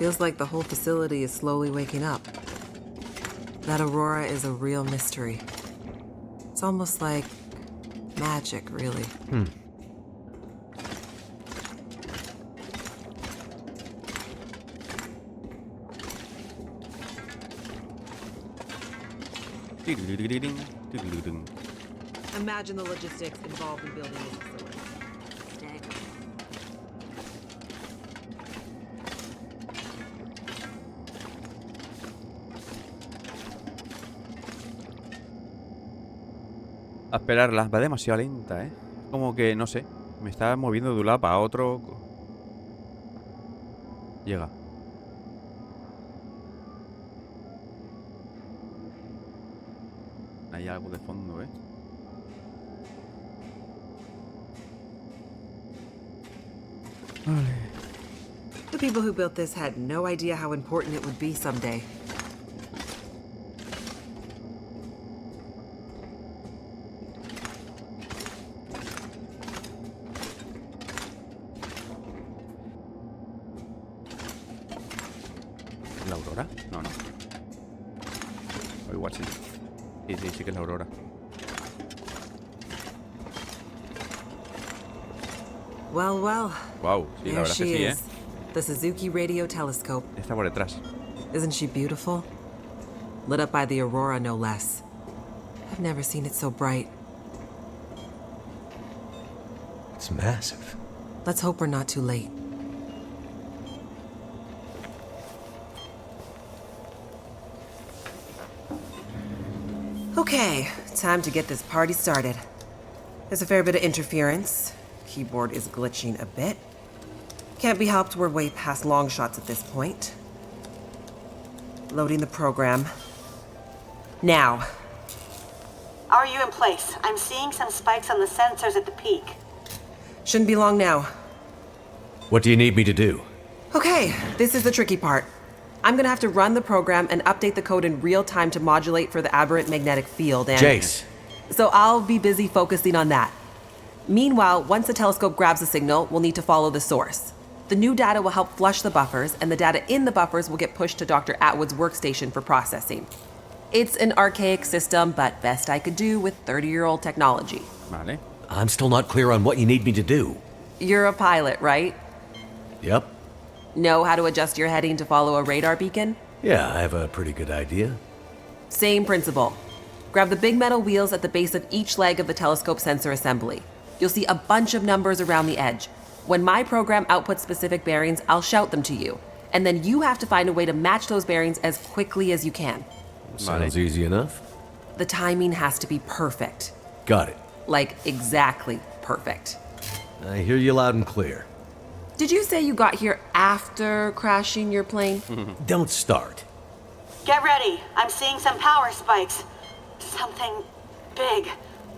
Feels like the whole facility is slowly waking up. That aurora is a real mystery. It's almost like magic, really. Imagine the logistics involved in building this facility. A esperarla, va demasiado lenta, Como que, no sé, me está moviendo de un lado para otro. Llega. Hay algo de fondo, Vale. The people who built this had no idea how important it would be someday. ¿La aurora? No, no. O igual sí. Sí que es la aurora. Well, well. Wow, sí, la There verdad que she sí, is. The Suzuki radio telescope. Está por detrás. Isn't she beautiful? Lit up by the aurora, no less. I've never seen it so bright. It's massive. Let's hope we're not too late. Okay, time to get this party started. There's a fair bit of interference. Keyboard is glitching a bit. Can't be helped, we're way past long shots at this point. Loading the program. Now. Are you in place? I'm seeing some spikes on the sensors at the peak. Shouldn't be long now. What do you need me to do? Okay, this is the tricky part. I'm gonna have to run the program and update the code in real time to modulate for the aberrant magnetic field and... Jace. So I'll be busy focusing on that. Meanwhile, once the telescope grabs a signal, we'll need to follow the source. The new data will help flush the buffers, and the data in the buffers will get pushed to Dr. Atwood's workstation for processing. It's an archaic system, but best I could do with 30-year-old technology. Vale. I'm still not clear on what you need me to do. You're a pilot, right? Yep. Know how to adjust your heading to follow a radar beacon? Yeah, I have a pretty good idea. Same principle. Grab the big metal wheels at the base of each leg of the telescope sensor assembly. You'll see a bunch of numbers around the edge. When my program outputs specific bearings, I'll shout them to you. And then you have to find a way to match those bearings as quickly as you can. Sounds easy enough. The timing has to be perfect. Got it. Like, exactly perfect. I hear you loud and clear. Did you say you got here after crashing your plane? Don't start. Get ready. I'm seeing some power spikes. Something big.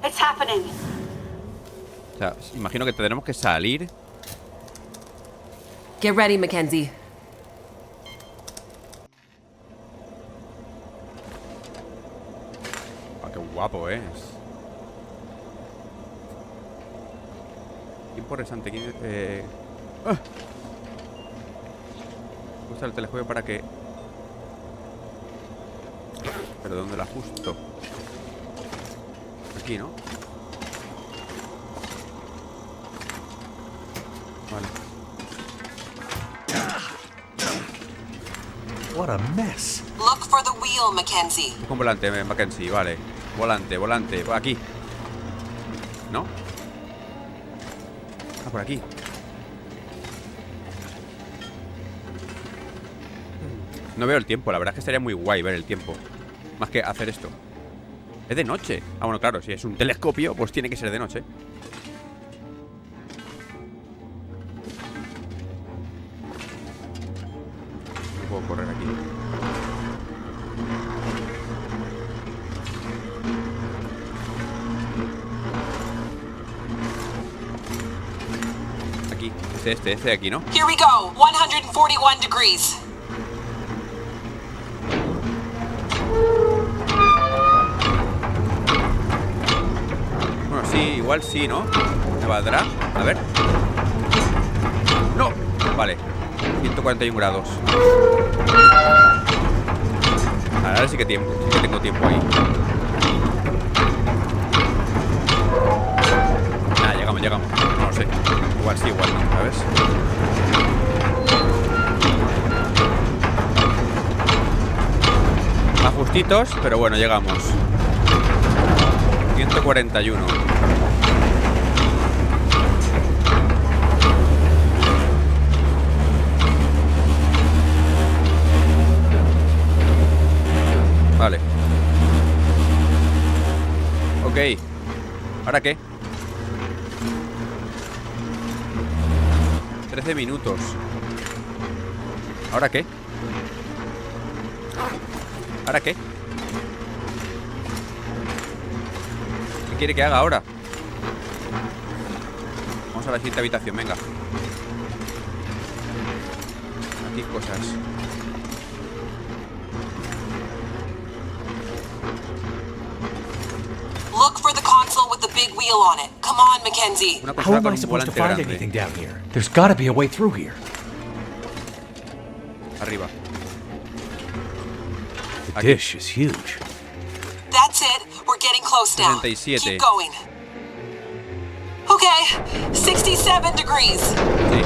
It's happening. O sea, imagino que tendremos que salir. Get ready, Mackenzie. Ah, qué guapo es. Tiempo restante. Usa el telescopio para que... ¿Pero dónde la ajusto? Aquí, ¿no? Vale. What a mess. Look for the wheel, Mackenzie. Busca un volante, Mackenzie, vale. Volante, volante, aquí. ¿No? Ah, por aquí. No veo el tiempo, la verdad es que estaría muy guay ver el tiempo. Más que hacer esto. Es de noche. Ah, bueno, claro, si es un telescopio, pues tiene que ser de noche. No puedo correr aquí. Aquí, este de aquí, ¿no? Here we go, 141 degrees. Bueno, sí, igual sí, ¿no? ¿Me valdrá? A ver. ¡No! Vale. 141 grados. Ahora sí que tengo tiempo ahí. Llegamos. No lo sé. Igual sí, igual no, ¿sabes? Más justitos, pero bueno, llegamos. 141. Vale. Ok. ¿Ahora qué? 13 minutos. ¿Ahora qué? ¿Ahora qué? ¿Qué quiere que haga ahora? Vamos a la siguiente habitación, venga. Aquí cosas. Look for the console with the big wheel on it. Come on, Mackenzie. Una How consola am con I un supposed to volante find grande. anything down here? There's gotta be a way through here. Arriba. The dish is huge. That's it. We're getting close now. 67. Keep going. Okay, 67 degrees. Sí.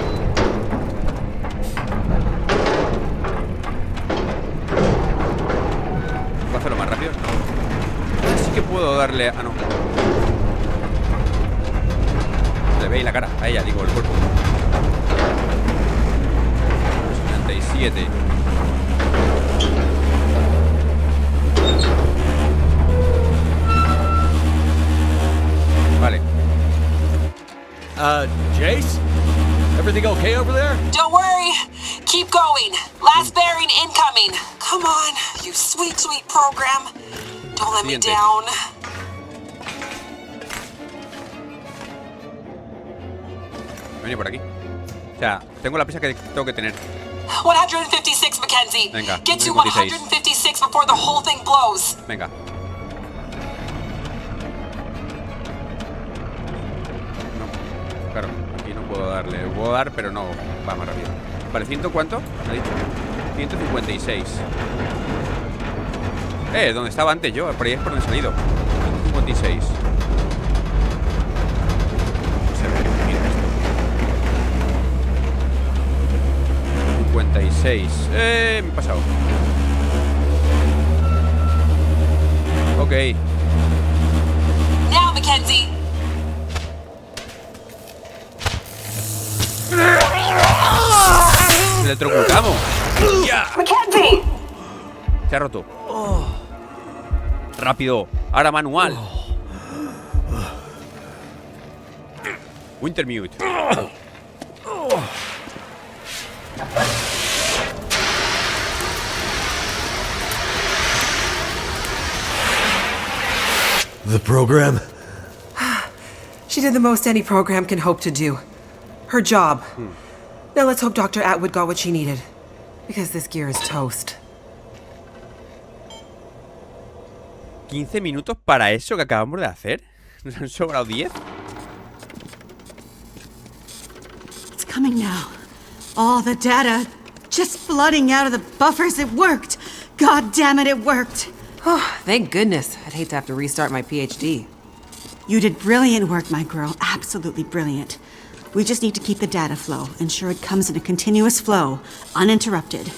¿Puedo hacerlo más rápido? Sí que puedo darle... Ah, no. Le veis la cara. A ella, digo, el cuerpo. 77. Vale. Jace? Everything okay over there? Don't worry. Keep going. Last bearing incoming. Come on, you sweet, sweet program. Don't let me Siguiente. down. Vení por aquí. O sea, tengo la prisa que tengo que tener. 156, Mackenzie. Venga, Get to 156. 156 before the whole thing blows. Venga. No. Claro, aquí no puedo darle. Le puedo dar, pero no va más rápido. Vale, ¿100 cuánto? ¿Me ha dicho? 156. ¿Dónde estaba antes yo? Por ahí es por donde he salido. 156. No sé, mira esto. 56. Me he pasado. Ok. Now, Mackenzie. ¡Electrocutamos! ¡Ya! Mackenzie! Se ha roto. Rápido. Ahora manual. Wintermute. The program? She did the most any program can hope to do. Her job. Now let's hope Dr. Atwood got what she needed. Because this gear is toast. 15 minutos para eso que acabamos de hacer. ¿Nos han sobrado 10? It's coming now. All the data just flooding out of the buffers. It worked. God damn it, it worked. Oh, thank goodness. I'd hate to have to restart my PhD. You did brilliant work, my girl. Absolutely brilliant. We just need to keep the data flow. Ensure it comes in a continuous flow, uninterrupted.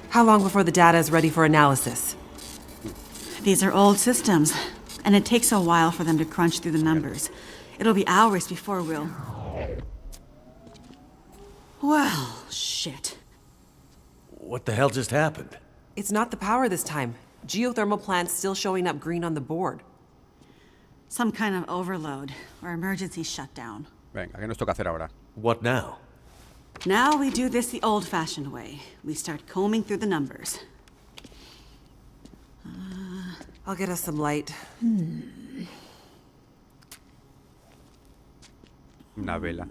How long before the data is ready for analysis? These are old systems, and it takes a while for them to crunch through the numbers. It'll be hours before we'll... Well, shit. What the hell just happened? It's not the power this time. Geothermal plant's still showing up green on the board. Some kind of overload, or emergency shutdown. Venga, ¿qué nos toca hacer ahora? What now? Now we do this the old-fashioned way. We start combing through the numbers. I'll get us some light. Una vela.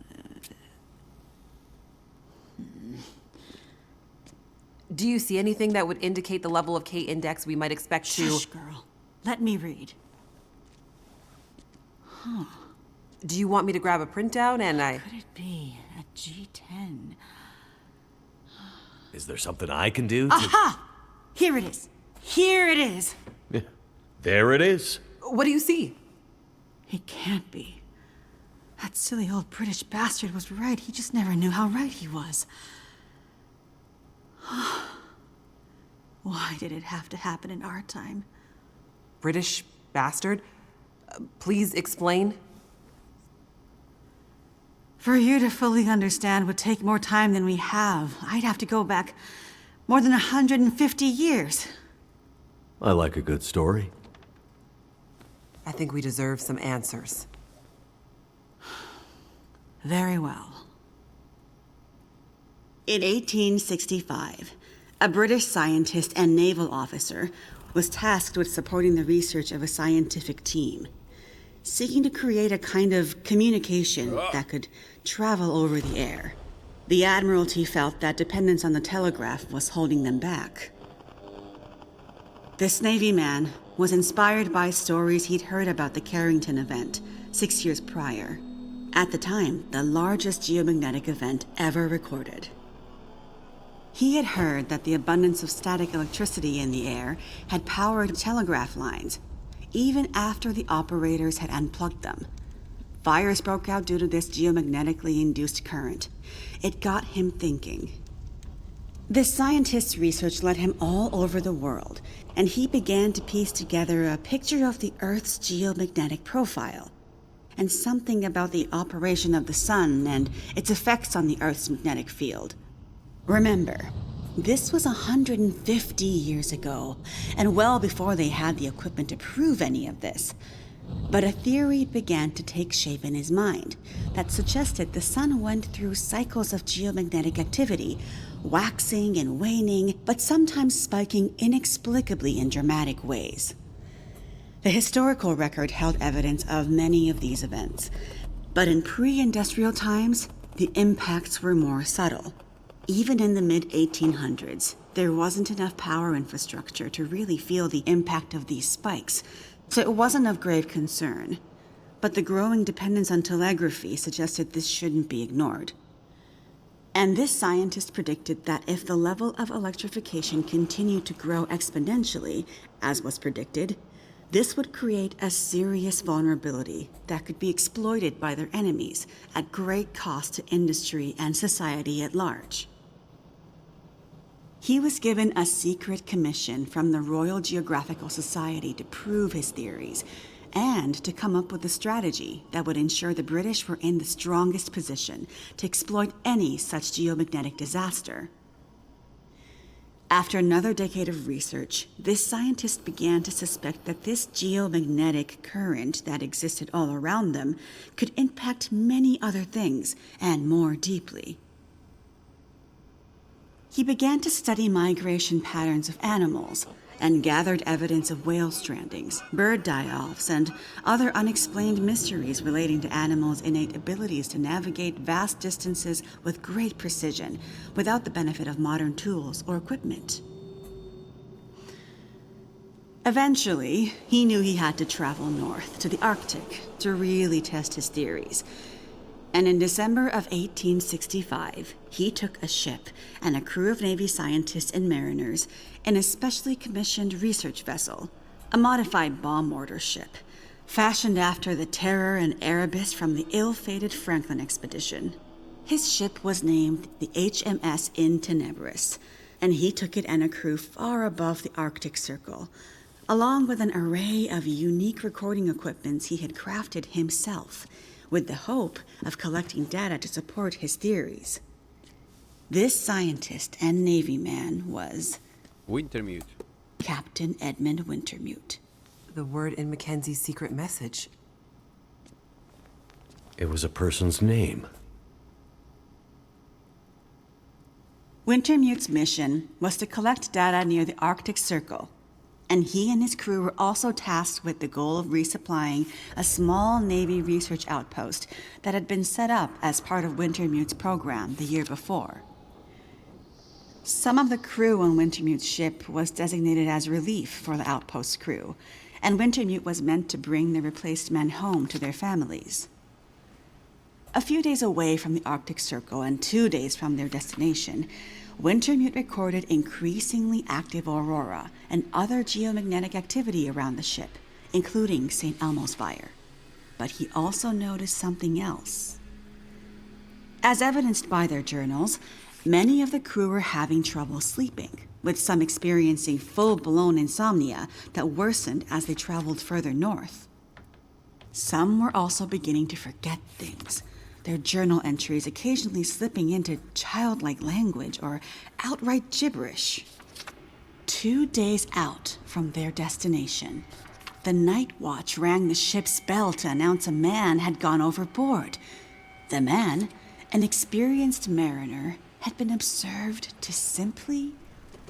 Do you see anything that would indicate the level of K-index we might expect to... Shush, girl. Let me read. Do you want me to grab a printout and I... Could it be a G10? Is there something I can do to... Aha! Here it is. Here it is. Yeah. There it is. What do you see? It can't be. That silly old British bastard was right. He just never knew how right he was. Why did it have to happen in our time? British bastard? Please explain. For you to fully understand would take more time than we have. I'd have to go back more than 150 years. I like a good story. I think we deserve some answers. Very well. In 1865, a British scientist and naval officer was tasked with supporting the research of a scientific team, seeking to create a kind of communication that could travel over the air. The Admiralty felt that dependence on the telegraph was holding them back. This Navy man was inspired by stories he'd heard about the Carrington event 6 years prior. At the time, the largest geomagnetic event ever recorded. He had heard that the abundance of static electricity in the air had powered telegraph lines, even after the operators had unplugged them. Fires broke out due to this geomagnetically induced current. It got him thinking. This scientist's research led him all over the world, and he began to piece together a picture of the Earth's geomagnetic profile, and something about the operation of the sun and its effects on the Earth's magnetic field. Remember, this was 150 years ago, and well before they had the equipment to prove any of this. But a theory began to take shape in his mind that suggested the sun went through cycles of geomagnetic activity, waxing and waning, but sometimes spiking inexplicably in dramatic ways. The historical record held evidence of many of these events, but in pre-industrial times, the impacts were more subtle. Even in the mid-1800s, there wasn't enough power infrastructure to really feel the impact of these spikes, so it wasn't of grave concern. But the growing dependence on telegraphy suggested this shouldn't be ignored. And this scientist predicted that if the level of electrification continued to grow exponentially, as was predicted, this would create a serious vulnerability that could be exploited by their enemies at great cost to industry and society at large. He was given a secret commission from the Royal Geographical Society to prove his theories and to come up with a strategy that would ensure the British were in the strongest position to exploit any such geomagnetic disaster. After another decade of research, this scientist began to suspect that this geomagnetic current that existed all around them could impact many other things, and more deeply. He began to study migration patterns of animals and gathered evidence of whale strandings, bird die-offs, and other unexplained mysteries relating to animals' innate abilities to navigate vast distances with great precision without the benefit of modern tools or equipment. Eventually, he knew he had to travel north to the Arctic to really test his theories. And in December of 1865, he took a ship and a crew of Navy scientists and mariners in a specially commissioned research vessel, a modified bomb mortar ship, fashioned after the Terror and Erebus from the ill-fated Franklin expedition. His ship was named the HMS In Tenebris, and he took it and a crew far above the Arctic Circle, along with an array of unique recording equipments he had crafted himself, with the hope of collecting data to support his theories. This scientist and Navy man was Wintermute. Captain Edmund Wintermute. The word in Mackenzie's secret message. It was a person's name. Wintermute's mission was to collect data near the Arctic Circle, and he and his crew were also tasked with the goal of resupplying a small Navy research outpost that had been set up as part of Wintermute's program the year before. Some of the crew on Wintermute's ship was designated as relief for the outpost crew, and Wintermute was meant to bring the replaced men home to their families. A few days away from the Arctic Circle and 2 days from their destination, Wintermute recorded increasingly active aurora and other geomagnetic activity around the ship, including St. Elmo's fire. But he also noticed something else. As evidenced by their journals, many of the crew were having trouble sleeping, with some experiencing full-blown insomnia that worsened as they traveled further north. Some were also beginning to forget things, their journal entries occasionally slipping into childlike language or outright gibberish. 2 days out from their destination, the night watch rang the ship's bell to announce a man had gone overboard. The man, an experienced mariner, had been observed to simply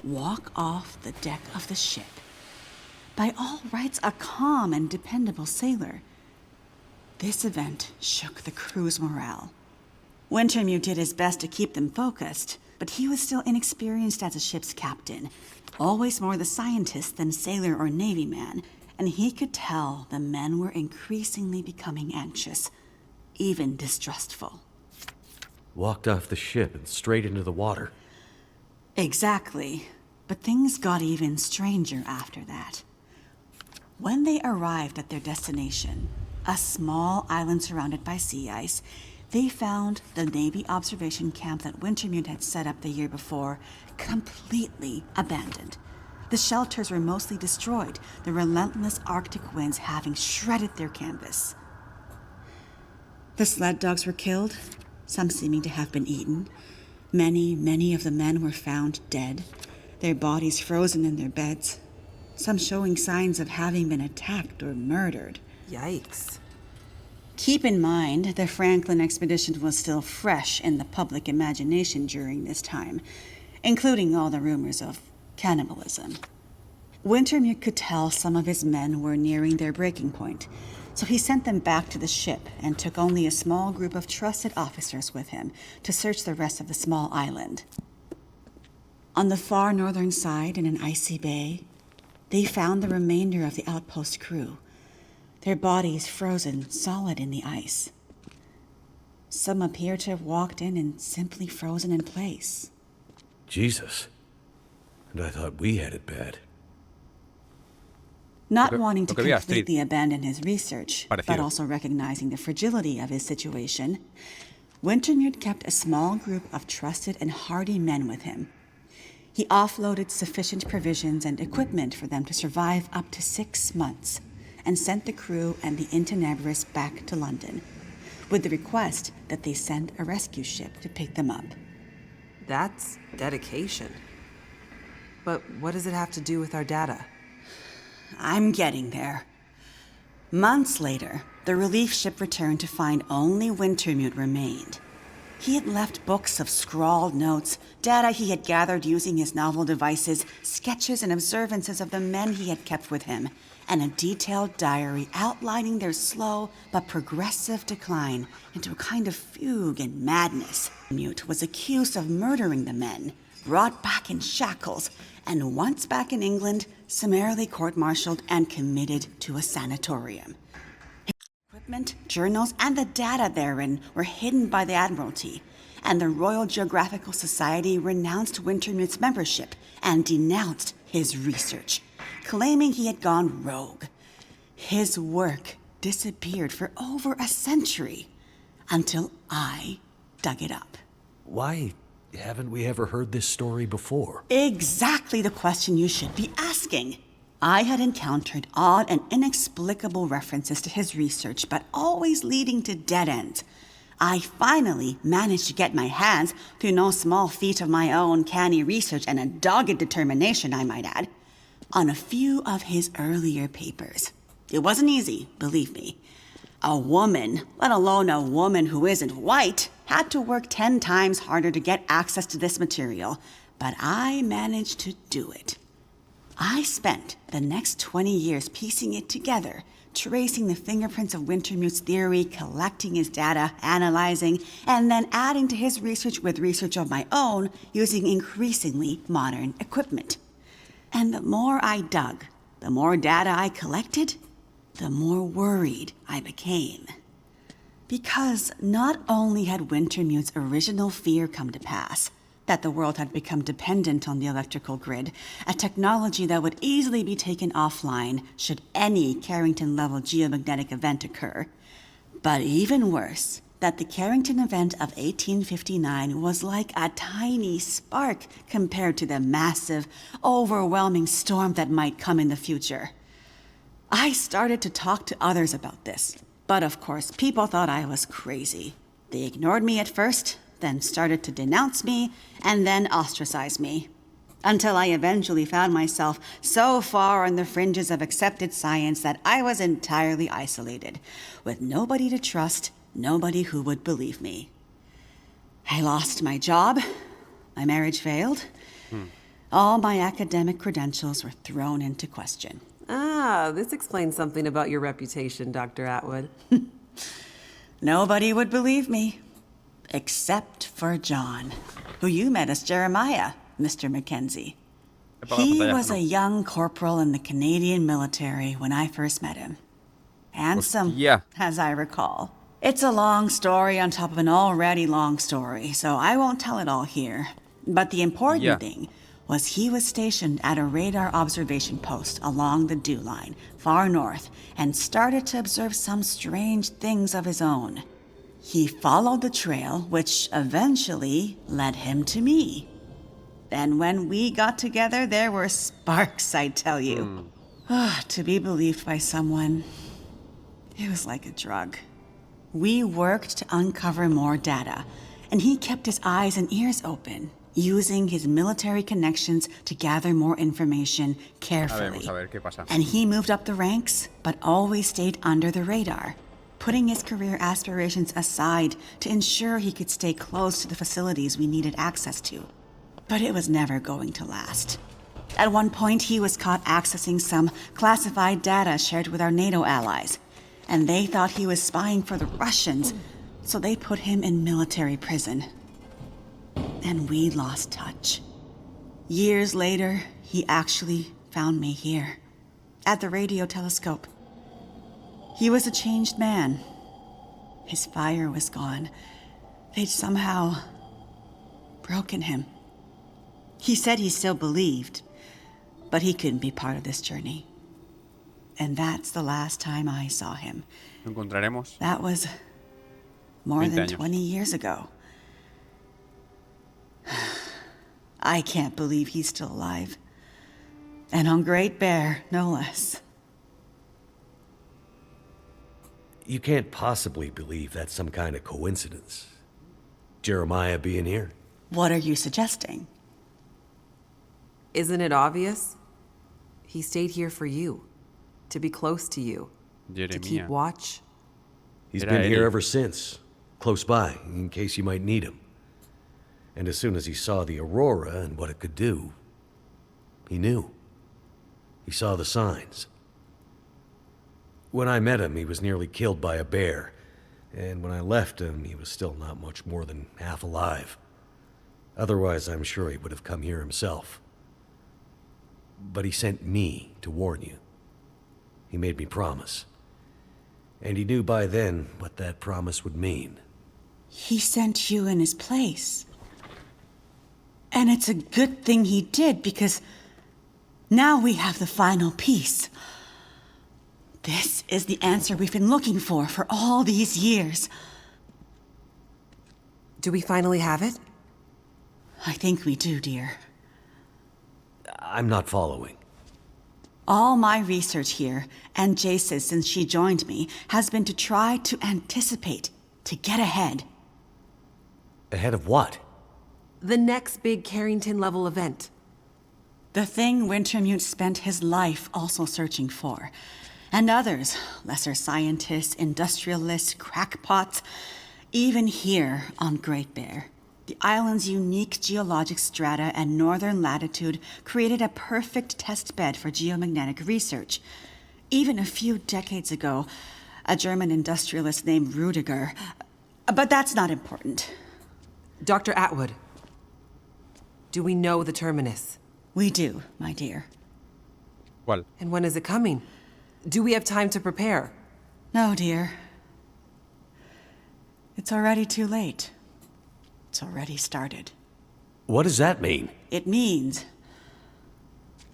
walk off the deck of the ship. By all rights, a calm and dependable sailor. This event shook the crew's morale. Wintermute did his best to keep them focused, but he was still inexperienced as a ship's captain, always more the scientist than sailor or Navy man, and he could tell the men were increasingly becoming anxious, even distrustful. Walked off the ship and straight into the water. Exactly, but things got even stranger after that. When they arrived at their destination, a small island surrounded by sea ice, they found the Navy observation camp that Wintermute had set up the year before completely abandoned. The shelters were mostly destroyed, the relentless Arctic winds having shredded their canvas. The sled dogs were killed, some seeming to have been eaten. Many of the men were found dead, their bodies frozen in their beds, some showing signs of having been attacked or murdered. Yikes. Keep in mind, the Franklin expedition was still fresh in the public imagination during this time, including all the rumors of cannibalism. Wintermute could tell some of his men were nearing their breaking point, so he sent them back to the ship and took only a small group of trusted officers with him to search the rest of the small island. On the far northern side, in an icy bay, they found the remainder of the outpost crew, their bodies frozen solid in the ice. Some appear to have walked in and simply frozen in place. Jesus. And I thought we had it bad. Not wanting to lo que vi a Astrid. completely abandon his research, but Parecido. also recognizing the fragility of his situation, Wintermute kept a small group of trusted and hardy men with him. He offloaded sufficient provisions and equipment for them to survive up to 6 months, and sent the crew and the Intenebris back to London, with the request that they send a rescue ship to pick them up. That's dedication. But what does it have to do with our data? I'm getting there. Months later, the relief ship returned to find only Wintermute remained. He had left books of scrawled notes, data he had gathered using his novel devices, sketches and observances of the men he had kept with him, and a detailed diary outlining their slow but progressive decline into a kind of fugue and madness. Wintermute was accused of murdering the men, brought back in shackles, and once back in England, summarily court-martialed and committed to a sanatorium. His equipment, journals, and the data therein were hidden by the Admiralty, and the Royal Geographical Society renounced Wintermute's membership and denounced his research, claiming he had gone rogue. His work disappeared for over a century, until I dug it up. Why haven't we ever heard this story before? Exactly the question you should be asking. I had encountered odd and inexplicable references to his research, but always leading to dead ends. I finally managed to get my hands, through no small feat of my own canny research and a dogged determination, I might add, on a few of his earlier papers. It wasn't easy, believe me. A woman, let alone a woman who isn't white, had to work 10 times harder to get access to this material, but I managed to do it. I spent the next 20 years piecing it together, tracing the fingerprints of Wintermute's theory, collecting his data, analyzing, and then adding to his research with research of my own using increasingly modern equipment. And the more I dug, the more data I collected, the more worried I became. Because not only had Wintermute's original fear come to pass, that the world had become dependent on the electrical grid, a technology that would easily be taken offline should any Carrington-level geomagnetic event occur. But even worse, that the Carrington event of 1859 was like a tiny spark compared to the massive, overwhelming storm that might come in the future. I started to talk to others about this, but of course people thought I was crazy. They ignored me at first, then started to denounce me, and then ostracize me. Until I eventually found myself so far on the fringes of accepted science that I was entirely isolated, with nobody to trust, nobody who would believe me. I lost my job, my marriage failed, all my academic credentials were thrown into question. Ah, this explains something about your reputation, Dr. Atwood. Nobody would believe me, except for John, who you met as Jeremiah, Mr. Mackenzie. He was a young corporal in the Canadian military when I first met him. Handsome, Hostia. as I recall. It's a long story on top of an already long story, so I won't tell it all here. But the important thing was he was stationed at a radar observation post along the dew line, far north, and started to observe some strange things of his own. He followed the trail, which eventually led him to me. And when we got together, there were sparks, I tell you. To be believed by someone, it was like a drug. We worked to uncover more data, and he kept his eyes and ears open, using his military connections to gather more information carefully. A ver qué pasa. And he moved up the ranks, but always stayed under the radar, putting his career aspirations aside to ensure he could stay close to the facilities we needed access to. But it was never going to last. At one point, he was caught accessing some classified data shared with our NATO allies, and they thought he was spying for the Russians, so they put him in military prison. And we lost touch. Years later, he actually found me here, at the radio telescope. He was a changed man. His fire was gone. They'd somehow broken him. He said he still believed, but he couldn't be part of this journey. And that's the last time I saw him. Lo encontraremos. That was more 20 than años. 20 years ago. I can't believe he's still alive. And on Great Bear, no less. You can't possibly believe that's some kind of coincidence. Jeremiah being here. What are you suggesting? Isn't it obvious? He stayed here for you, to be close to you, to keep Jeremiah. watch. He's Era been here él. ever since, close by, in case you might need him. And as soon as he saw the aurora and what it could do, he knew. He saw the signs. When I met him, he was nearly killed by a bear. And when I left him, he was still not much more than half alive. Otherwise, I'm sure he would have come here himself. But he sent me to warn you. He made me promise. And he knew by then what that promise would mean. He sent you in his place. And it's a good thing he did, because now we have the final piece. This is the answer we've been looking for all these years. Do we finally have it? I think we do, dear. I'm not following. All my research here, and Jace's since she joined me, has been to try to anticipate, to get ahead. Ahead of what? The next big Carrington-level event. The thing Wintermute spent his life also searching for. And others, lesser scientists, industrialists, crackpots, even here on Great Bear. The island's unique geologic strata and northern latitude created a perfect test bed for geomagnetic research. Even a few decades ago, a German industrialist named Rudiger. But that's not important. Dr. Atwood, do we know the terminus? We do, my dear. ¿Cuál? And when is it coming? Do we have time to prepare? No, dear. It's already too late. It's already started. What does that mean? It means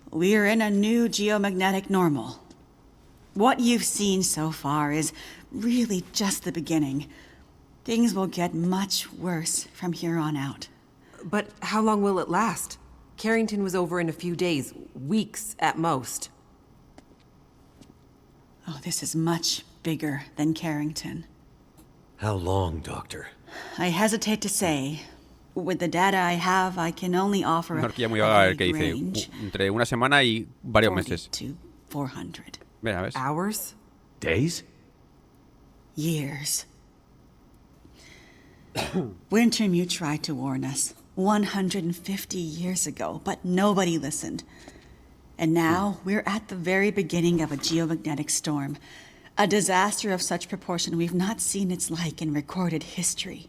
we're in a new geomagnetic normal. What you've seen so far is really just the beginning. Things will get much worse from here on out. But how long will it last? Carrington was over in a few days, weeks at most. Oh, this is much bigger than Carrington. How long, Doctor? I hesitate to say. With the data I have, I can only offer Una a horquilla muy vaga, a ver qué vague dice. range. Entre una semana y varios 40 meses. to 400 Mira, ¿ves? Hours? Days? years. Wintermute tried to warn us 150 years ago, but nobody listened. And now we're at the very beginning of a geomagnetic storm, a disaster of such proportion we've not seen its like in recorded history.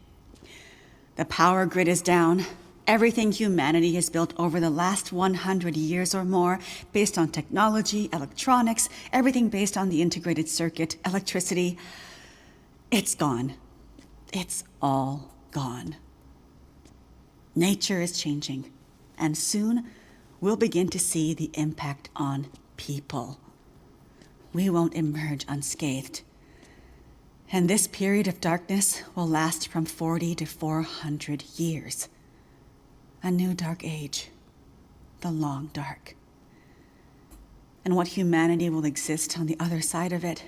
The power grid is down. Everything humanity has built over the last 100 years or more, based on technology, electronics, everything based on the integrated circuit, electricity, it's gone. It's all gone. Nature is changing, and soon we'll begin to see the impact on people. We won't emerge unscathed. And this period of darkness will last from 40 to 400 years. A new dark age. The long dark. And what humanity will exist on the other side of it,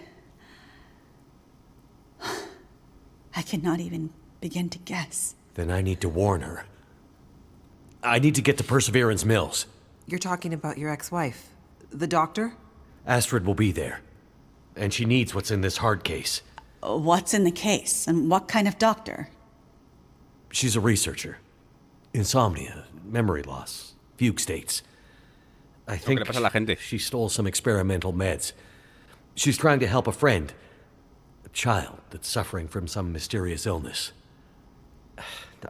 I cannot even begin to guess. Then I need to warn her. I need to get to Perseverance Mills. You're talking about your ex-wife, the doctor? Astrid will be there. And she needs what's in this hard case. What's in the case, and what kind of doctor? She's a researcher. Insomnia, memory loss, fugue states. I think le pasa a la gente. she stole some experimental meds. She's trying to help a friend, a child that's suffering from some mysterious illness.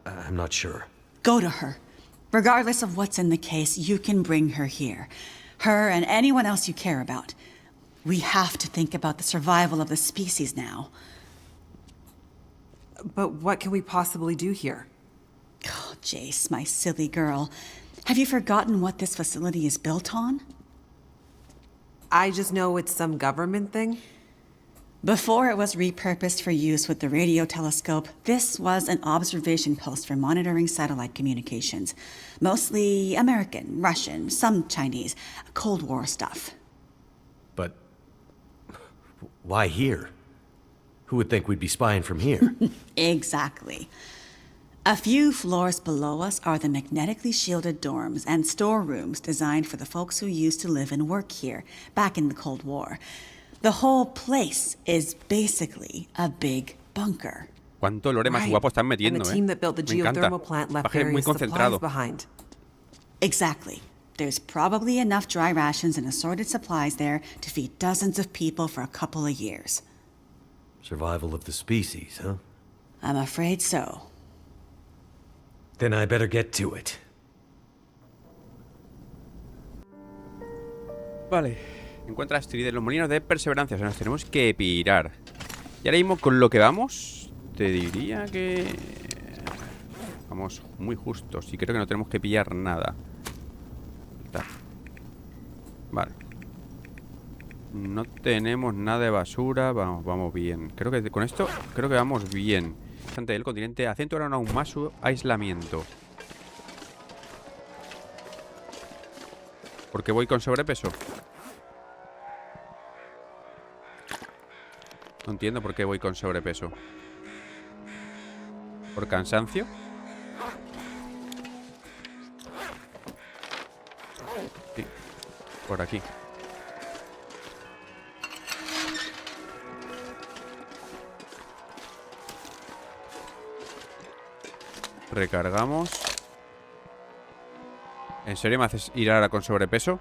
I'm not sure. Go to her. Regardless of what's in the case, you can bring her here. Her and anyone else you care about. We have to think about the survival of the species now. But what can we possibly do here? Oh, Jace, my silly girl. Have you forgotten what this facility is built on? I just know it's some government thing. Before it was repurposed for use with the radio telescope, this was an observation post for monitoring satellite communications. Mostly American, Russian, some Chinese, Cold War stuff. But why here? Who would think we'd be spying from here? Exactly. A few floors below us are the magnetically shielded dorms and storerooms designed for the folks who used to live and work here, back in the Cold War. The whole place is basically a big bunker. Cuánto lore más Right. guapo están And metiendo, the team that built the Me encanta. geothermal plant left Baje muy various supplies concentrado. behind. Exactly. There's probably enough dry rations and assorted supplies there to feed dozens of people for a couple of years. Survival of the species, huh? I'm afraid so. Then I better get to it. Vale. Encuentra a Astrid en los molinos de perseverancia. O sea, nos tenemos que pirar. Y ahora mismo con lo que vamos, te diría que... Vamos muy justos. Y creo que no tenemos que pillar nada. Vale. No tenemos nada de basura. Vamos bien. Creo que con esto, creo que vamos bien. Ante el continente acentuaron aún más su aislamiento. ¿Por qué voy con sobrepeso? No entiendo por qué voy con sobrepeso. ¿Por cansancio? Sí, por aquí. Recargamos. ¿En serio me haces ir ahora con sobrepeso?